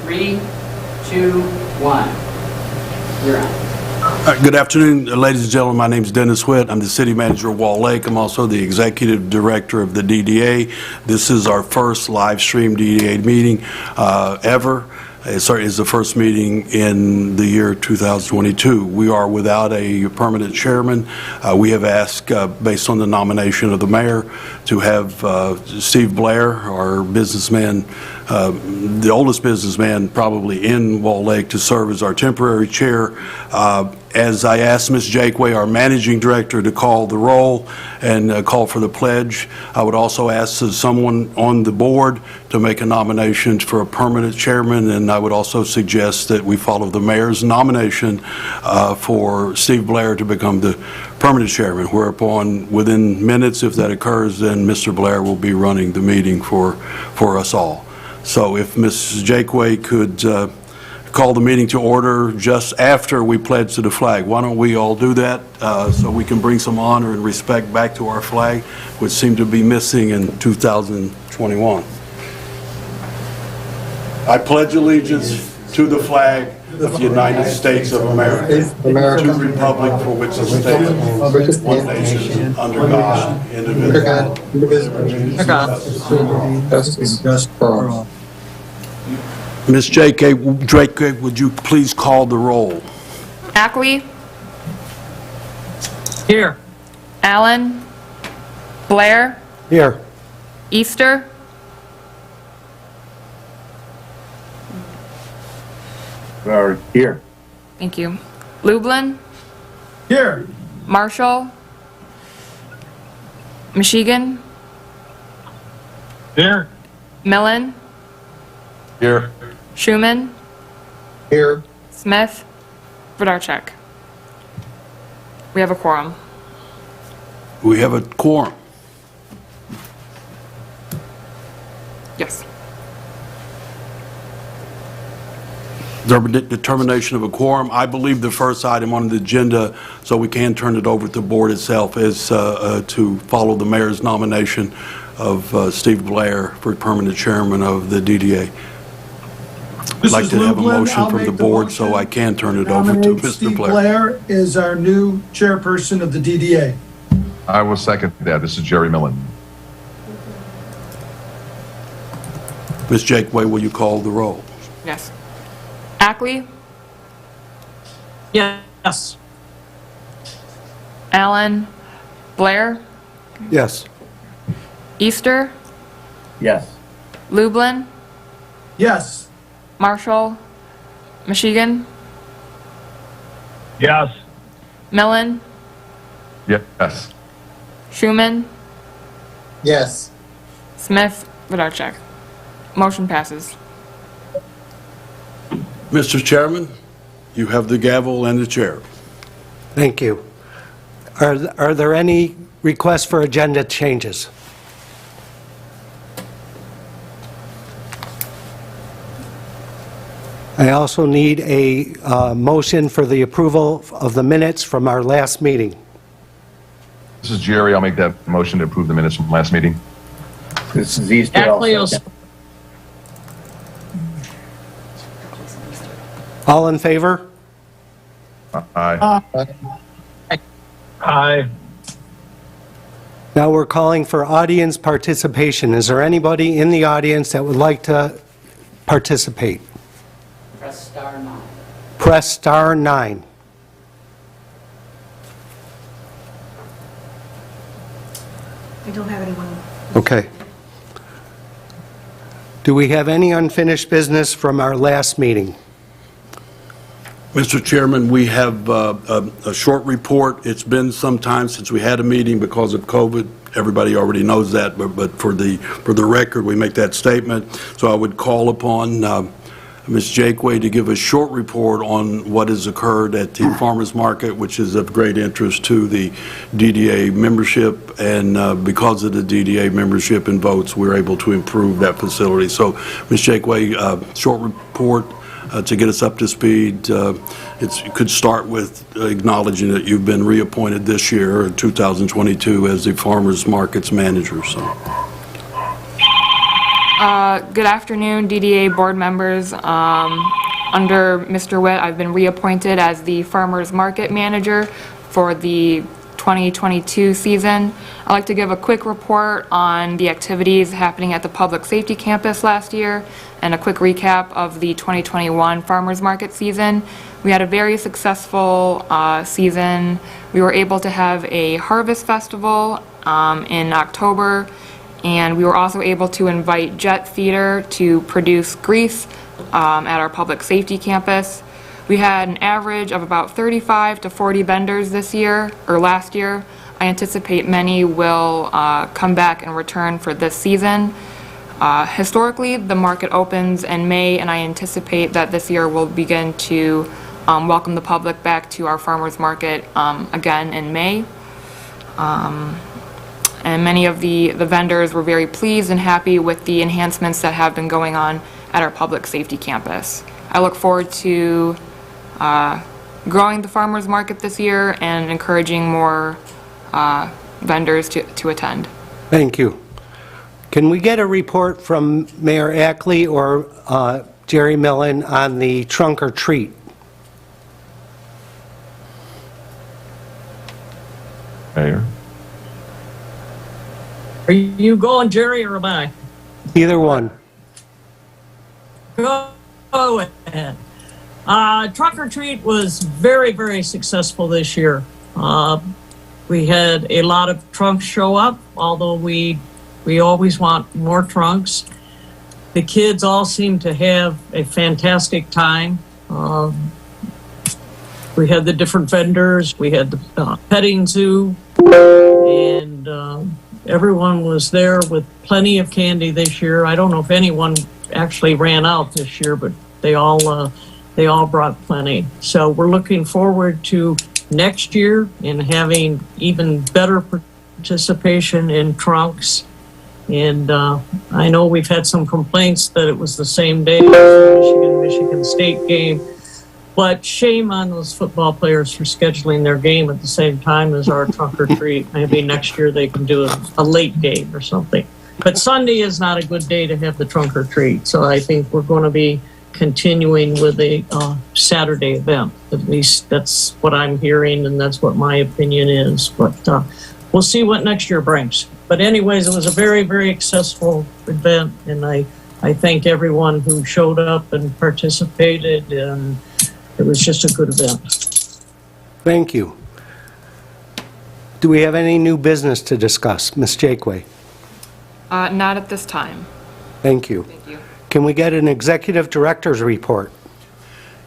3, 2, 1. You're on. Good afternoon, ladies and gentlemen. My name is Dennis Witt. I'm the city manager of Wall Lake. I'm also the executive director of the DDA. This is our first live stream DDA meeting ever. It's the first meeting in the year 2022. We are without a permanent chairman. We have asked, based on the nomination of the mayor, to have Steve Blair, our businessman, the oldest businessman probably in Wall Lake, to serve as our temporary chair. As I asked Ms. Jakeway, our managing director, to call the roll and call for the pledge, I would also ask someone on the board to make a nomination for a permanent chairman, and I would also suggest that we follow the mayor's nomination for Steve Blair to become the permanent chairman, whereupon within minutes, if that occurs, then Mr. Blair will be running the meeting for us all. So if Ms. Jakeway could call the meeting to order just after we pledge to the flag. Why don't we all do that so we can bring some honor and respect back to our flag, which seemed to be missing in 2021. I pledge allegiance to the flag of the United States of America, to the republic for which it stands, one nation, under God, indivisible, Justice for all. Ms. J.K. Drake, would you please call the roll? Ackley. Here. Allen. Blair. Here. Easter. Here. Thank you. Lublin. Here. Marshall. Michigan. Here. Millen. Here. Schuman. Here. Smith. Vodarchek. We have a quorum. We have a quorum. Yes. Determination of a quorum. I believe the first item on the agenda, so we can turn it over to the board itself, is to follow the mayor's nomination of Steve Blair for permanent chairman of the DDA. I'd like to have a motion from the board, so I can turn it over to Mr. Steve Blair. Blair is our new chairperson of the DDA. I will second that. This is Jerry Millen. Ms. Jakeway, will you call the roll? Yes. Ackley. Yes. Allen. Blair. Yes. Easter. Yes. Lublin. Yes. Marshall. Michigan. Yes. Millen. Yes. Schuman. Yes. Smith. Vodarchek. Motion passes. Mr. Chairman, you have the gavel and the chair. Thank you. Are there any requests for agenda changes? I also need a motion for the approval of the minutes from our last meeting. This is Jerry. I'll make that motion to approve the minutes from last meeting. This is Easter. All in favor? Aye. Aye. Now we're calling for audience participation. Is there anybody in the audience that would like to participate? Press star 9. Press star 9. I don't have anyone. Okay. Do we have any unfinished business from our last meeting? Mr. Chairman, we have a short report. It's been some time since we had a meeting because of COVID. Everybody already knows that, but for the record, we make that statement. So I would call upon Ms. Jakeway to give a short report on what has occurred at the farmers market, which is of great interest to the DDA membership, and because of the DDA membership and votes, we're able to improve that facility. So, Ms. Jakeway, short report to get us up to speed. It could start with acknowledging that you've been reappointed this year, in 2022, as the farmers markets manager. So. Good afternoon, DDA board members. Under Mr. Witt, I've been reappointed as the Farmers Market Manager for the 2022 season. I'd like to give a quick report on the activities happening at the Public Safety Campus last year and a quick recap of the 2021 Farmers Market season. We had a very successful season. We were able to have a harvest festival in October, and we were also able to invite Jet Theater to produce grease at our Public Safety Campus. We had an average of about 35 to 40 vendors this year, or last year. I anticipate many will come back and return for this season. Historically, the market opens in May, and I anticipate that this year we'll begin to welcome the public back to our farmers market again in May. And many of the vendors were very pleased and happy with the enhancements that have been going on at our public safety campus. I look forward to growing the farmers market this year and encouraging more vendors to attend. Thank you. Can we get a report from Mayor Ackley or Jerry Millen on the trunk or treat? Mayor? Are you going, Jerry, or am I? Either one. Go ahead. Trunk or treat was very, very successful this year. We had a lot of trunks show up, although we always want more trunks. The kids all seem to have a fantastic time. We had the different vendors. We had the petting zoo, and everyone was there with plenty of candy this year. I don't know if anyone actually ran out this year, but they all brought plenty. So we're looking forward to next year and having even better participation in trunks. And I know we've had some complaints that it was the same day as the Michigan State game. But shame on those football players for scheduling their game at the same time as our trunk or treat. Maybe next year they can do a late game or something. But Sunday is not a good day to have the trunk or treat. So I think we're going to be continuing with a Saturday event. At least that's what I'm hearing, and that's what my opinion is. But we'll see what next year brings. But anyways, it was a very, very successful event, and I thank everyone who showed up and participated, and it was just a good event. Thank you. Do we have any new business to discuss? Ms. Jakeway? Not at this time. Thank you. Thank you. Can we get an executive director's report?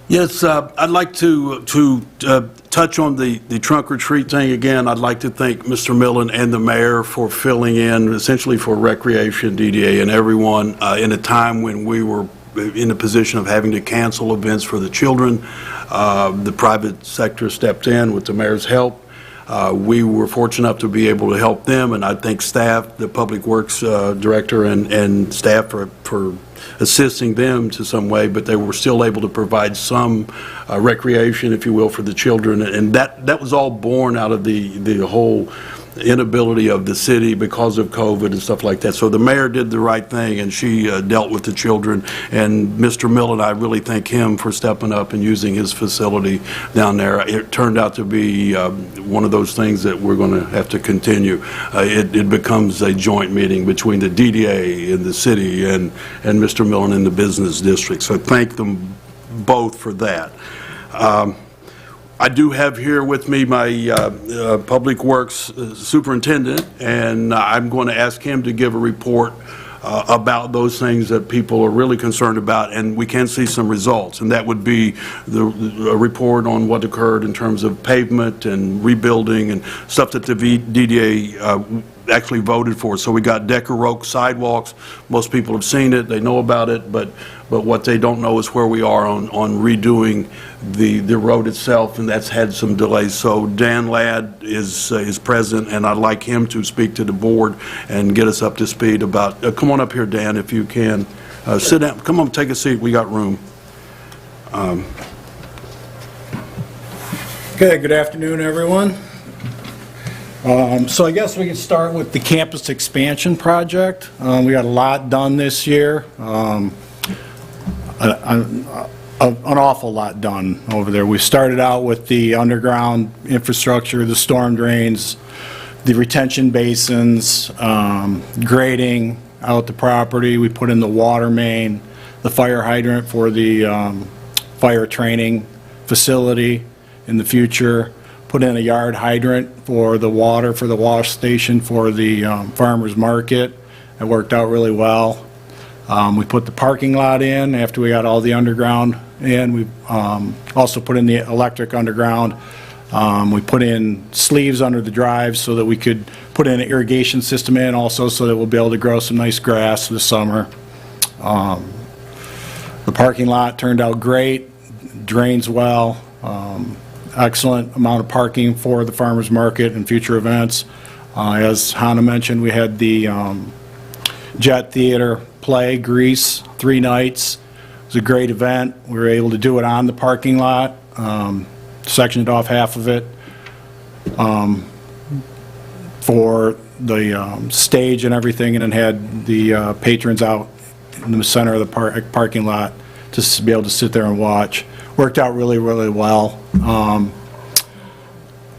Yes, I'd like to touch on the trunk or treat thing again. I'd like to thank Mr. Millen and the mayor for filling in, essentially for Recreation, DDA, and everyone in a time when we were in a position of having to cancel events for the children. The private sector stepped in with the mayor's help. We were fortunate enough to be able to help them, and I thank staff, the Public Works Director and staff for assisting them to some way, but they were still able to provide some recreation, if you will, for the children, and that was all born out of the whole inability of the city because of COVID and stuff like that. So the mayor did the right thing, and she dealt with the children. And Mr. Millen, I really thank him for stepping up and using his facility down there. It turned out to be one of those things that we're going to have to continue. It becomes a joint meeting between the DDA and the city and Mr. Millen in the business district. So thank them both for that. I do have here with me my Public Works Superintendent, and I'm going to ask him to give a report about those things that people are really concerned about, and we can see some results. And that would be a report on what occurred in terms of pavement and rebuilding and stuff that the DDA actually voted for. So we got Decker Oak sidewalks. Most people have seen it, they know about it, but what they don't know is where we are on redoing the road itself, and that's had some delays. So Dan Ladd is present, and I'd like him to speak to the board and get us up to speed about, come on up here, Dan, if you can. Sit down, come on, take a seat, we got room. Okay, good afternoon, everyone. So I guess we can start with the campus expansion project. We got a lot done this year. An awful lot done over there. We started out with the underground infrastructure, the storm drains, the retention basins, grading out the property. We put in the water main, the fire hydrant for the fire training facility in the future. Put in a yard hydrant for the water, for the wash station, for the farmer's market. It worked out really well. We put the parking lot in after we got all the underground in. We also put in the electric underground. We put in sleeves under the drives so that we could put in an irrigation system in also so that we'll be able to grow some nice grass this summer. The parking lot turned out great, drains well. Excellent amount of parking for the farmer's market and future events. As Hannah mentioned, we had the Jet Theater play, Grease, 3 nights. It was a great event. We were able to do it on the parking lot, sectioned off half of it for the stage and everything, and then had the patrons out in the center of the parking lot just to be able to sit there and watch. Worked out really, really well.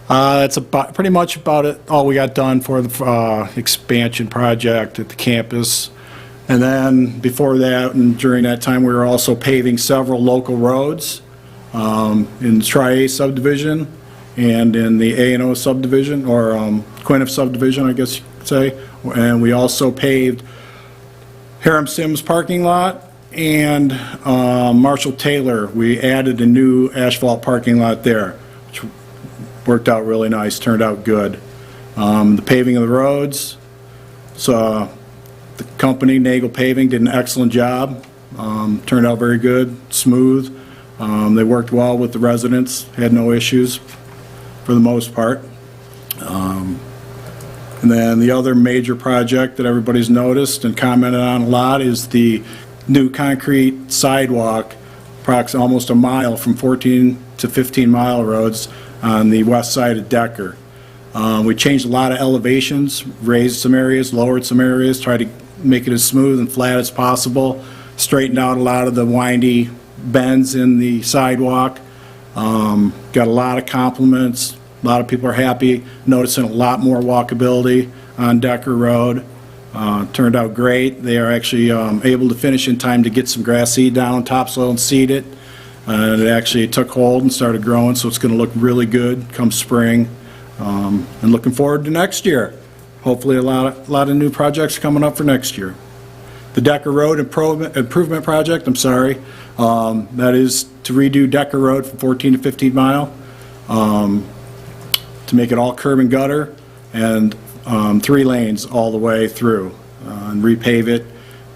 That's pretty much about it, all we got done for the expansion project at the campus. And then before that and during that time, we were also paving several local roads in the Tri-A subdivision and in the A&O subdivision, or Quinniff subdivision, I guess you could say. And we also paved Hiram Sims parking lot and Marshall Taylor. We added a new asphalt parking lot there, which worked out really nice, turned out good. The paving of the roads, so the company, Nagel Paving, did an excellent job. Turned out very good, smooth. They worked well with the residents, had no issues for the most part. And then the other major project that everybody's noticed and commented on a lot is the new concrete sidewalk, approximately almost a mile from 14 to 15 mile roads on the west side of Decker. We changed a lot of elevations, raised some areas, lowered some areas, tried to make it as smooth and flat as possible, straightened out a lot of the windy bends in the sidewalk. Got a lot of compliments. A lot of people are happy, noticing a lot more walkability on Decker Road. Turned out great. They are actually able to finish in time to get some grass seed down, topsoil, and seed it. It actually took hold and started growing, so it's going to look really good come spring. And looking forward to next year. Hopefully a lot of new projects coming up for next year. The Decker Road improvement project, I'm sorry, that is to redo Decker Road from 14 to 15 mile, to make it all curb and gutter, and 3 lanes all the way through, and repave it.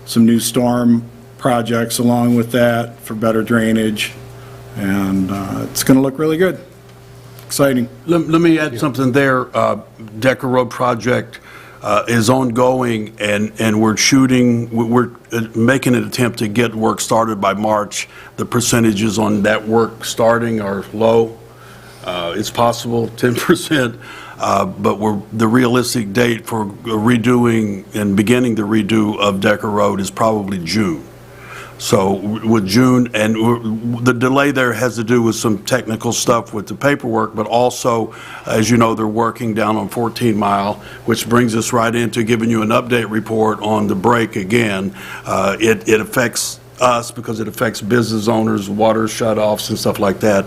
Some new storm projects along with that for better drainage, and it's going to look really good. Exciting. Let me add something there. Decker Road project is ongoing, and we're making an attempt to get work started by March. The percentages on that work starting are low. It's possible 10%, but the realistic date for redoing and beginning the redo of Decker Road is probably June. So with June, and the delay there has to do with some technical stuff with the paperwork, but also, as you know, they're working down on 14 Mile, which brings us right into giving you an update report on the break again. It affects us because it affects business owners, water shutoffs and stuff like that.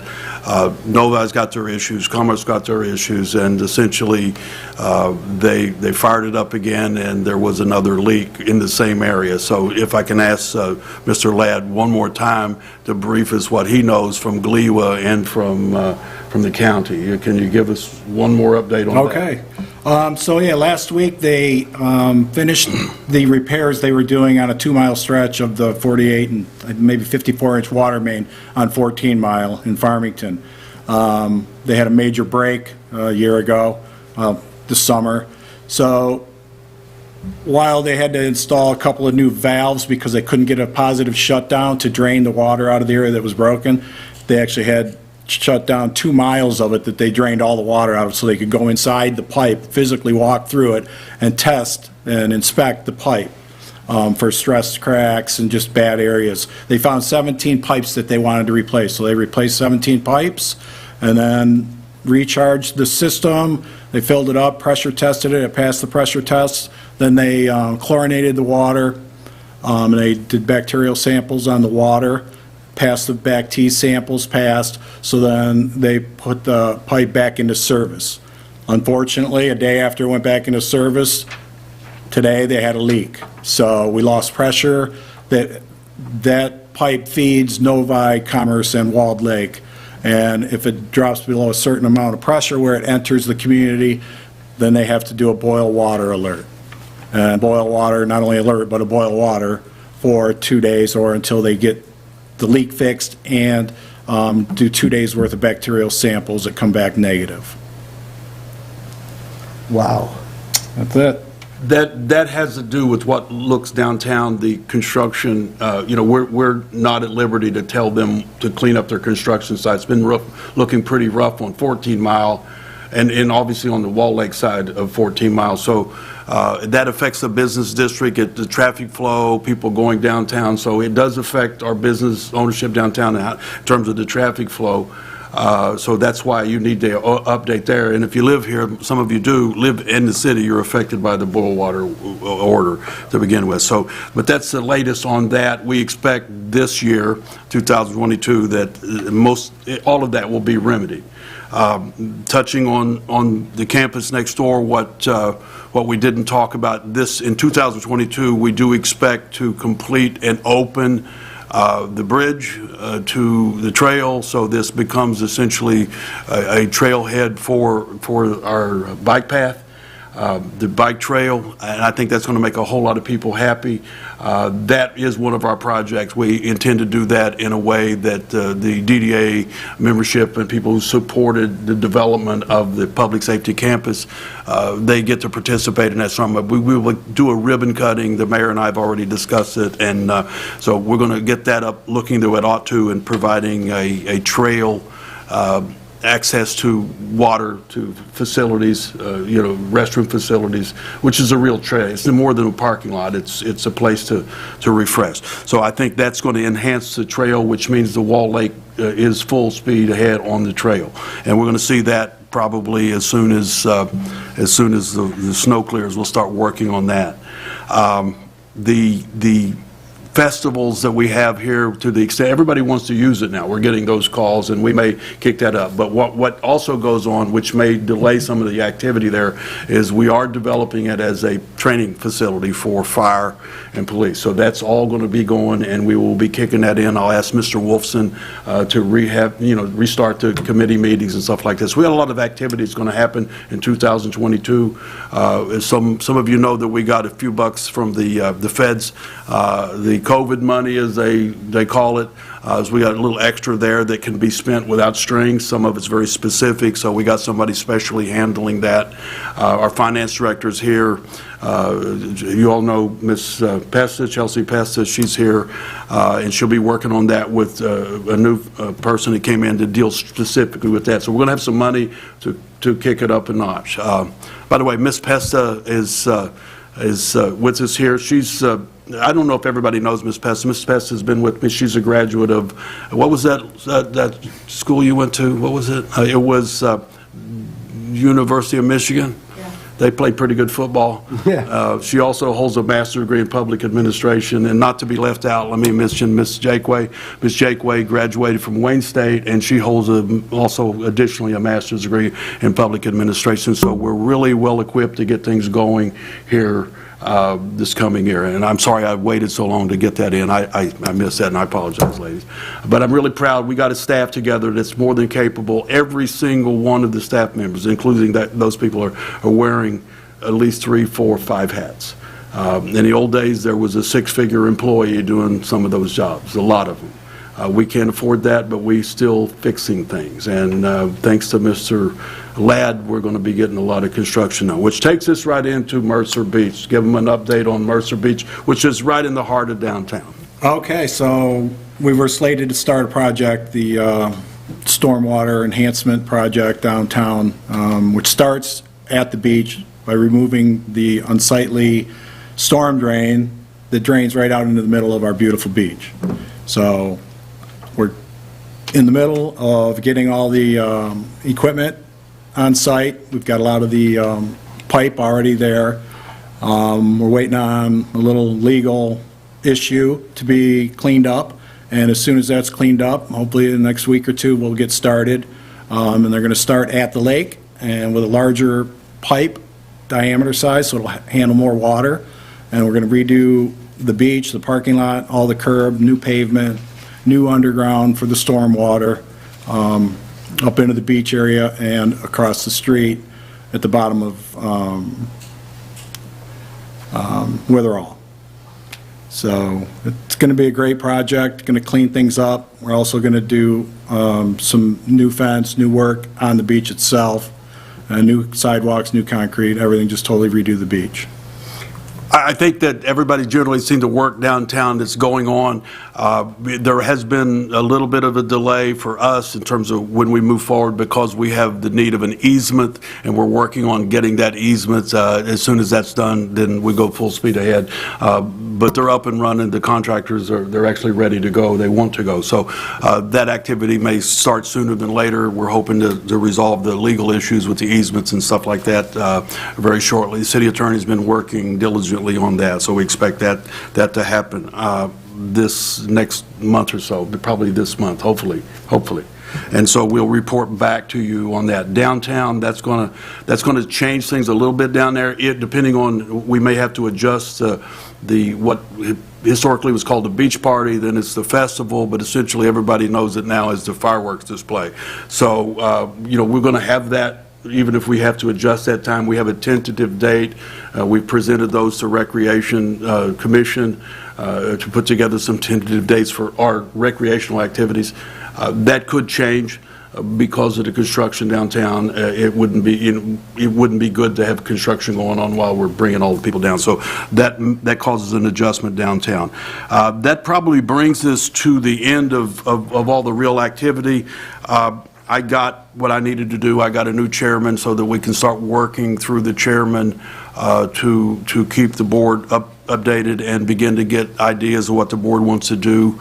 Novi's got their issues, Commerce got their issues, and essentially they fired it up again, and there was another leak in the same area. So if I can ask Mr. Ladd one more time to brief us what he knows from GLEWA and from the county. Can you give us one more update on that? Okay. So yeah, last week they finished the repairs they were doing on a 2-mile stretch of the 48 and maybe 54-inch water main on 14 Mile in Farmington. They had a major break a year ago, this summer. So while they had to install a couple of new valves because they couldn't get a positive shutdown to drain the water out of the area that was broken, they actually had shut down 2 miles of it that they drained all the water out of so they could go inside the pipe, physically walk through it, and test and inspect the pipe for stress cracks and just bad areas. They found 17 pipes that they wanted to replace, so they replaced 17 pipes and then recharged the system. They filled it up, pressure tested it, it passed the pressure test. Then they chlorinated the water. They did bacterial samples on the water, passed the BAC-T samples, passed, so then they put the pipe back into service. Unfortunately, a day after it went back into service, today they had a leak. So we lost pressure. That pipe feeds Novi, Commerce, and Walled Lake. And if it drops below a certain amount of pressure where it enters the community, then they have to do a boil water alert. And boil water, not only alert, but a boil water for 2 days or until they get the leak fixed and do 2 days' worth of bacterial samples that come back negative. Wow. That's it. That has to do with what looks downtown, the construction. We're not at liberty to tell them to clean up their construction site. It's been looking pretty rough on 14 Mile and obviously on the Wall Lake side of 14 Mile. So that affects the business district, the traffic flow, people going downtown. So it does affect our business ownership downtown in terms of the traffic flow. So that's why you need to update there. And if you live here, some of you do live in the city, you're affected by the boil water order to begin with. So, but that's the latest on that. We expect this year, 2022, that all of that will be remedied. Touching on the campus next door, what we didn't talk about, this in 2022, we do expect to complete and open the bridge to the trail, so this becomes essentially a trailhead for our bike path, the bike trail, and I think that's going to make a whole lot of people happy. That is one of our projects. We intend to do that in a way that the DDA membership and people who supported the development of the public safety campus, they get to participate in that some. We will do a ribbon cutting. The mayor and I have already discussed it, and so we're going to get that up, looking to it ought to, and providing a trail access to water, to facilities, restroom facilities, which is a real trail. It's more than a parking lot. It's a place to refresh. So I think that's going to enhance the trail, which means the Wall Lake is full speed ahead on the trail, and we're going to see that probably as soon as the snow clears. We'll start working on that. The festivals that we have here, to the extent everybody wants to use it now, we're getting those calls, and we may kick that up. But what also goes on, which may delay some of the activity there, is we are developing it as a training facility for fire and police. So that's all going to be going, and we will be kicking that in. I'll ask Mr. Wolfson to restart the committee meetings and stuff like this. We got a lot of activities going to happen in 2022. Some of you know that we got a few bucks from the feds, the COVID money, as they call it. So we got a little extra there that can be spent without strings. Some of it's very specific, so we got somebody specially handling that. Our finance director is here. You all know Ms. Pesta, Chelsea Pesta. She's here, and she'll be working on that with a new person that came in to deal specifically with that. So we're going to have some money to kick it up a notch. By the way, Ms. Pesta is with us here. She's I don't know if everybody knows Ms. Pesta. Ms. Pesta has been with me. She's a graduate of, what was that school you went to? What was it? It was University of Michigan. Yeah. They play pretty good football. Yeah. She also holds a master's degree in public administration. And not to be left out, let me mention Ms. Jakeway. Ms. Jakeway graduated from Wayne State, and she holds also additionally a master's degree in public administration. So we're really well equipped to get things going here this coming year. And I'm sorry I waited so long to get that in. I missed that, and I apologize, ladies. But I'm really proud. We got a staff together that's more than capable. Every single one of the staff members, including those people, are wearing at least 3, 4, 5 hats. In the old days, there was a 6-figure employee doing some of those jobs, a lot of them. We can't afford that, but we still fixing things. And thanks to Mr. Ladd, we're going to be getting a lot of construction done, which takes us right into Mercer Beach. Give them an update on Mercer Beach, which is right in the heart of downtown. Okay, so we were slated to start a project. The stormwater enhancement project downtown, which starts at the beach by removing the unsightly storm drain that drains right out into the middle of our beautiful beach. So we're in the middle of getting all the equipment on site. We've got a lot of the pipe already there. We're waiting on a little legal issue to be cleaned up, and as soon as that's cleaned up, hopefully in the next week or two, we'll get started. And they're going to start at the lake and with a larger pipe diameter size, so it'll handle more water. And we're going to redo the beach, the parking lot, all the curb, new pavement, new underground for the stormwater, up into the beach area and across the street at the bottom of Witherall. So it's going to be a great project, going to clean things up. We're also going to do some new fence, new work on the beach itself, new sidewalks, new concrete, everything, just totally redo the beach. I think that everybody generally seen the work downtown that's going on. There has been a little bit of a delay for us in terms of when we move forward because we have the need of an easement, and we're working on getting that easement. As soon as that's done, then we go full speed ahead. But they're up and running. The contractors they're actually ready to go. They want to go. So that activity may start sooner than later. We're hoping to resolve the legal issues with the easements and stuff like that very shortly. The city attorney's been working diligently on that, so we expect that to happen this next month or so, probably this month, hopefully. And so we'll report back to you on that. Downtown, that's going to change things a little bit down there. Depending on, we may have to adjust what historically was called the beach party, then it's the festival, but essentially everybody knows it now as the fireworks display. So, we're going to have that. Even if we have to adjust that time, we have a tentative date. We've presented those to Recreation Commission to put together some tentative dates for our recreational activities. That could change because of the construction downtown. It wouldn't be good to have construction going on while we're bringing all the people down. So that causes an adjustment downtown. That probably brings us to the end of all the real activity. I got what I needed to do. I got a new chairman so that we can start working through the chairman to keep the board updated and begin to get ideas of what the board wants to do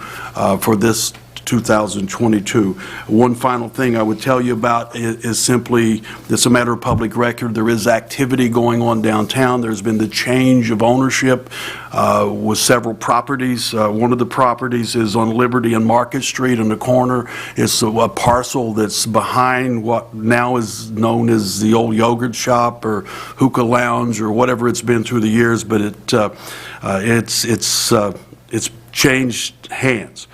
for this 2022. One final thing I would tell you about is simply, it's a matter of public record. There is activity going on downtown. There's been the change of ownership with several properties. One of the properties is on Liberty and Market Street in the corner. It's a parcel that's behind what now is known as the old yogurt shop or hookah lounge or whatever it's been through the years, but it's changed hands.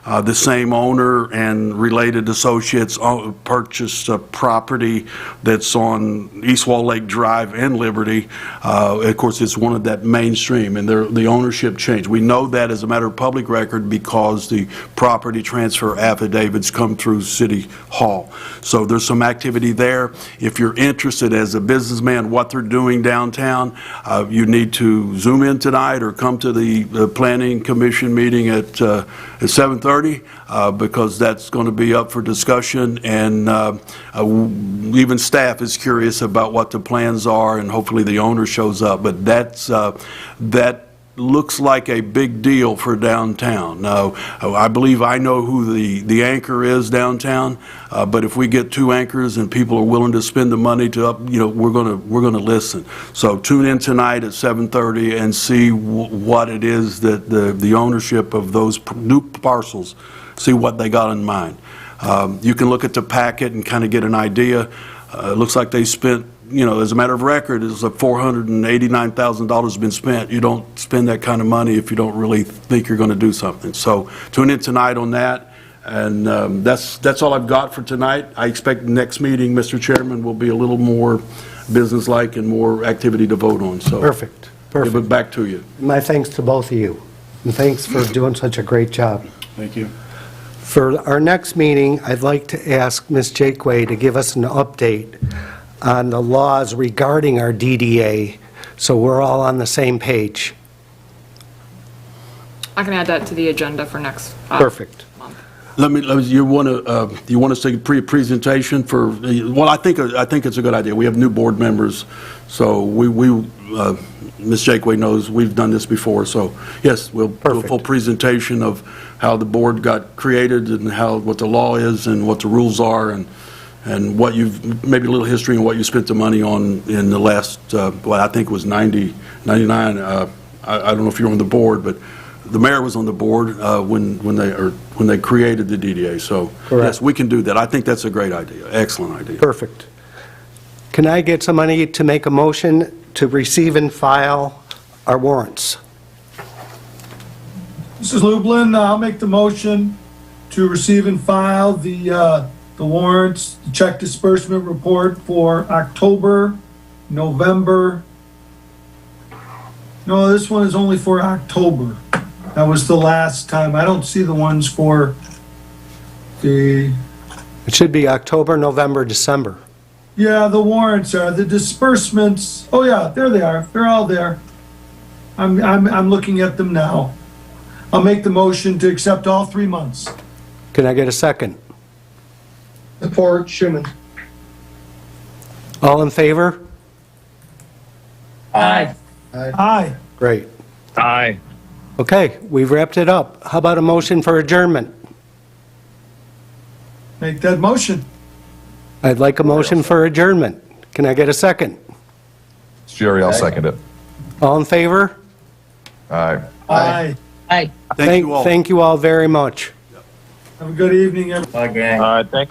The same owner and related associates purchased a property that's on East Wall Lake Drive and Liberty. Of course, it's one of that mainstream, and the ownership changed. We know that as a matter of public record because the property transfer affidavits come through City Hall. So there's some activity there. If you're interested as a businessman what they're doing downtown, you need to zoom in tonight or come to the Planning Commission meeting at 7:30. Because that's going to be up for discussion, and even staff is curious about what the plans are, and hopefully the owner shows up. But that looks like a big deal for downtown. Now, I believe I know who the anchor is downtown, but if we get two anchors and people are willing to spend the money to we're going to listen. So tune in tonight at 7:30 and see what it is that the ownership of those new parcels, see what they got in mind. You can look at the packet and kind of get an idea. It looks like they spent, as a matter of record, it's like $489,000 been spent. You don't spend that kind of money if you don't really think you're going to do something. So tune in tonight on that, and that's all I've got for tonight. I expect the next meeting, Mr. Chairman, will be a little more businesslike and more activity to vote on. So Perfect. give it back to you. My thanks to both of you, and thanks for doing such a great job. Thank you. For our next meeting, I'd like to ask Ms. Jakeway to give us an update on the laws regarding our DDA, so we're all on the same page. I can add that to the agenda for next Perfect. month. you want us to take a presentation for, well, I think it's a good idea. We have new board members, so Ms. Jakeway knows we've done this before, so yes, we'll do a Perfect. full presentation of how the board got created and what the law is and what the rules are and what maybe a little history and what you spent the money on in the last, I think it was 99. I don't know if you're on the board, but the mayor was on the board when they created the DDA. So Correct. yes, we can do that. I think that's a great idea, excellent idea. Perfect. Can I get somebody to make a motion to receive and file our warrants? Mrs. Lublin, I'll make the motion to receive and file the warrants, the check disbursement report for October, November. No, this one is only for October. That was the last time. I don't see the ones for the, It should be October, November, December. yeah, the warrants are, the disbursements. Oh yeah, there they are. They're all there. I'm looking at them now. I'll make the motion to accept all 3 months. Can I get a second? Support Schuman. All in favor? Aye. Aye. Great. Aye. Okay, we've wrapped it up. How about a motion for adjournment? Make that motion. I'd like a motion for adjournment. Can I get a second? It's Jerry, I'll second it. All in favor? Aye. Aye. Aye. Thank you all. Thank you all very much. Have a good evening, everyone. Okay. Thank